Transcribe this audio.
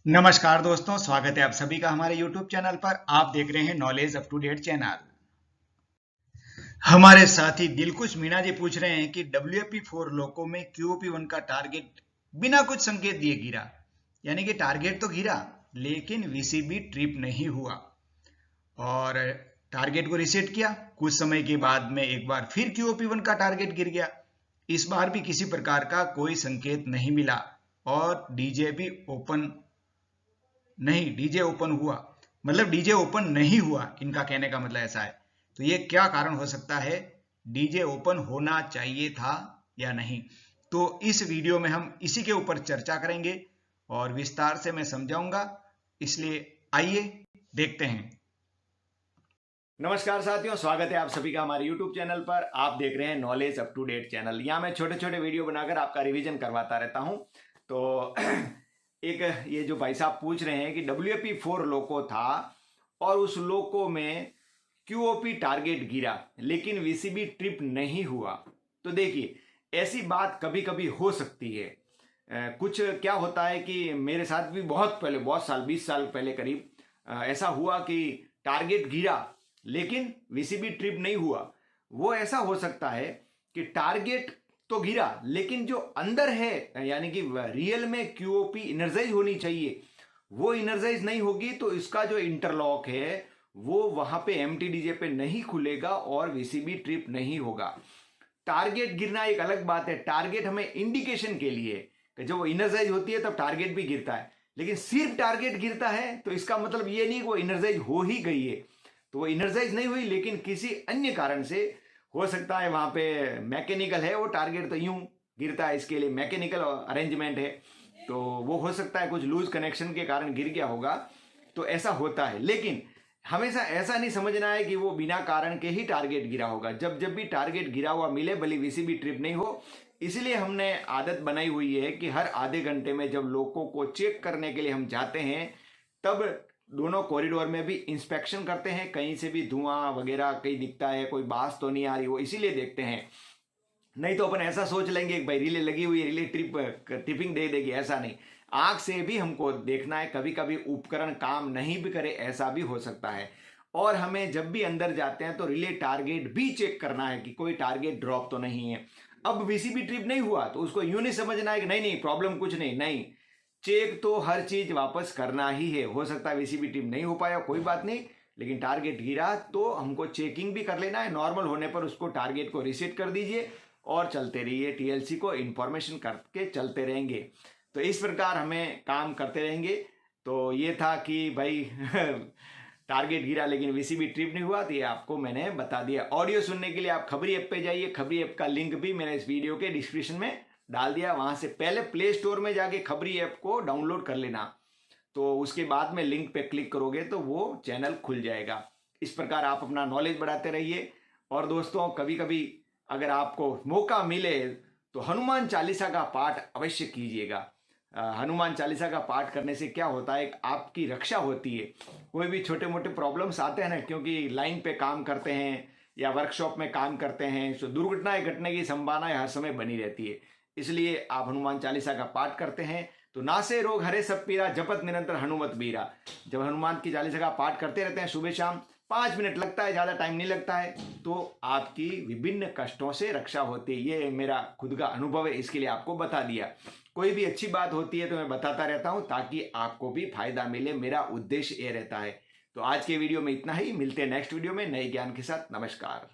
नमस्कार दोस्तों, स्वागत है आप सभी का हमारे YouTube चैनल पर। आप देख रहे हैं knowledge up to date channel. हमारे साथी दिलकुश मीणा जी पूछ रहे हैं कि WFP4 लोको में QOP1 का टारगेट बिना कुछ संकेत दिए गिरा, यानी कि टारगेट तो गिरा लेकिन VCB ट्रिप नहीं हुआ और टारगेट को रिसेट किया। कुछ समय के बाद में एक बार फिर QOP1 का टारगेट गिर गया। इस बार भी किसी प्रकार का कोई संकेत नहीं मिला और डीजे भी ओपन नहीं, डीजे ओपन हुआ, मतलब डीजे ओपन नहीं हुआ। इनका कहने का मतलब ऐसा है। तो ये क्या कारण हो सकता है? डीजे ओपन होना चाहिए था या नहीं? तो इस वीडियो में हम इसी के ऊपर चर्चा करेंगे और विस्तार से मैं समझाऊंगा, इसलिए आइए देखते हैं। नमस्कार साथियों, स्वागत है आप सभी का हमारे YouTube चैनल पर। आप देख रहे हैं knowledge up to date channel. यहाँ मैं छोटे छोटे वीडियो बनाकर आपका रिवीजन करवाता रहता हूँ। तो एक ये जो भाई साहब पूछ रहे हैं कि WFP4 लोको था और उस लोको में QOP टारगेट गिरा लेकिन VCB ट्रिप नहीं हुआ। तो देखिए, ऐसी बात कभी कभी हो सकती है। कुछ क्या होता है कि मेरे साथ भी बहुत पहले, बहुत साल, 20 साल पहले करीब ऐसा हुआ कि टारगेट गिरा लेकिन VCB ट्रिप नहीं हुआ। वो ऐसा हो सकता है कि टारगेट तो गिरा लेकिन जो अंदर है, यानी कि रियल में QOP इनर्जाइज होनी चाहिए, वो इनर्जाइज नहीं होगी। तो इसका जो इंटरलॉक है वो वहां पे MTDJ पे नहीं खुलेगा और VCB ट्रिप नहीं होगा। टारगेट गिरना एक अलग बात है। टारगेट हमें इंडिकेशन के लिए कि जब वो इनर्जाइज होती है तब टारगेट भी गिरता है, लेकिन सिर्फ टारगेट गिरता है तो इसका मतलब ये नहीं कि वो इनर्जाइज हो ही गई है। तो वो इनर्जाइज नहीं हुई लेकिन किसी अन्य कारण से हो सकता है, वहां पे मैकेनिकल है वो टारगेट, तो यूं गिरता है, इसके लिए मैकेनिकल अरेंजमेंट है। तो वो हो सकता है कुछ लूज कनेक्शन के कारण गिर गया होगा। तो ऐसा होता है, लेकिन हमेशा ऐसा नहीं समझना है कि वो बिना कारण के ही टारगेट गिरा होगा। जब जब भी टारगेट गिरा हुआ मिले, भले VCB ट्रिप नहीं हो, इसलिए हमने आदत बनाई हुई है कि हर आधे घंटे में जब लोगों को चेक करने के लिए हम जाते हैं तब दोनों कॉरिडोर में भी इंस्पेक्शन करते हैं। कहीं से भी धुआं वगैरह कहीं दिखता है, कोई बास तो नहीं आ रही, वो इसीलिए देखते हैं। नहीं तो अपन ऐसा सोच लेंगे कि भाई रिले लगी हुई है, रिले ट्रिपिंग दे देगी, ऐसा नहीं। आंख से भी हमको देखना है, कभी कभी उपकरण काम नहीं भी करे, ऐसा भी हो सकता है। और हमें जब भी अंदर जाते हैं तो रिले टारगेट भी चेक करना है कि कोई टारगेट ड्रॉप तो नहीं है। अब VCB ट्रिप नहीं हुआ तो उसको यूं नहीं समझना है कि नहीं नहीं प्रॉब्लम कुछ नहीं, नहीं, चेक तो हर चीज वापस करना ही है। हो सकता है VCB ट्रिप नहीं हो पाया, कोई बात नहीं, लेकिन टारगेट गिरा तो हमको चेकिंग भी कर लेना है। नॉर्मल होने पर उसको टारगेट को रिसेट कर दीजिए और चलते रहिए। TLC को इंफॉर्मेशन करके चलते रहेंगे। तो इस प्रकार हमें काम करते रहेंगे। तो ये था कि भाई टारगेट गिरा लेकिन VCB ट्रिप नहीं हुआ, तो ये आपको मैंने बता दिया। ऑडियो सुनने के लिए आप खबरी ऐप पे जाइए। खबरी ऐप का लिंक भी मैंने इस वीडियो के डिस्क्रिप्शन में डाल दिया। वहां से पहले प्ले स्टोर में जाके खबरी ऐप को डाउनलोड कर लेना, तो उसके बाद में लिंक पे क्लिक करोगे तो वो चैनल खुल जाएगा। इस प्रकार आप अपना नॉलेज बढ़ाते रहिए। और दोस्तों, कभी कभी अगर आपको मौका मिले तो हनुमान चालीसा का पाठ अवश्य कीजिएगा। हनुमान चालीसा का पाठ करने से क्या होता है, आपकी रक्षा होती है। कोई भी छोटे मोटे प्रॉब्लम्स आते हैं ना, क्योंकि लाइन पे काम करते हैं या वर्कशॉप में काम करते हैं, तो दुर्घटनाएं घटने की संभावना हर समय बनी रहती है। इसलिए आप हनुमान चालीसा का पाठ करते हैं तो नासे रोग हरे सब पीरा, जपत निरंतर हनुमत बीरा। जब हनुमान की चालीसा का पाठ करते रहते हैं सुबह शाम, 5 मिनट लगता है, ज़्यादा टाइम नहीं लगता है, तो आपकी विभिन्न कष्टों से रक्षा होती है। ये मेरा खुद का अनुभव है, इसके लिए आपको बता दिया। कोई भी अच्छी बात होती है तो मैं बताता रहता हूँ ताकि आपको भी फायदा मिले। मेरा उद्देश्य ये रहता है। तो आज के वीडियो में इतना ही। मिलते हैं नेक्स्ट वीडियो में नए ज्ञान के साथ। नमस्कार।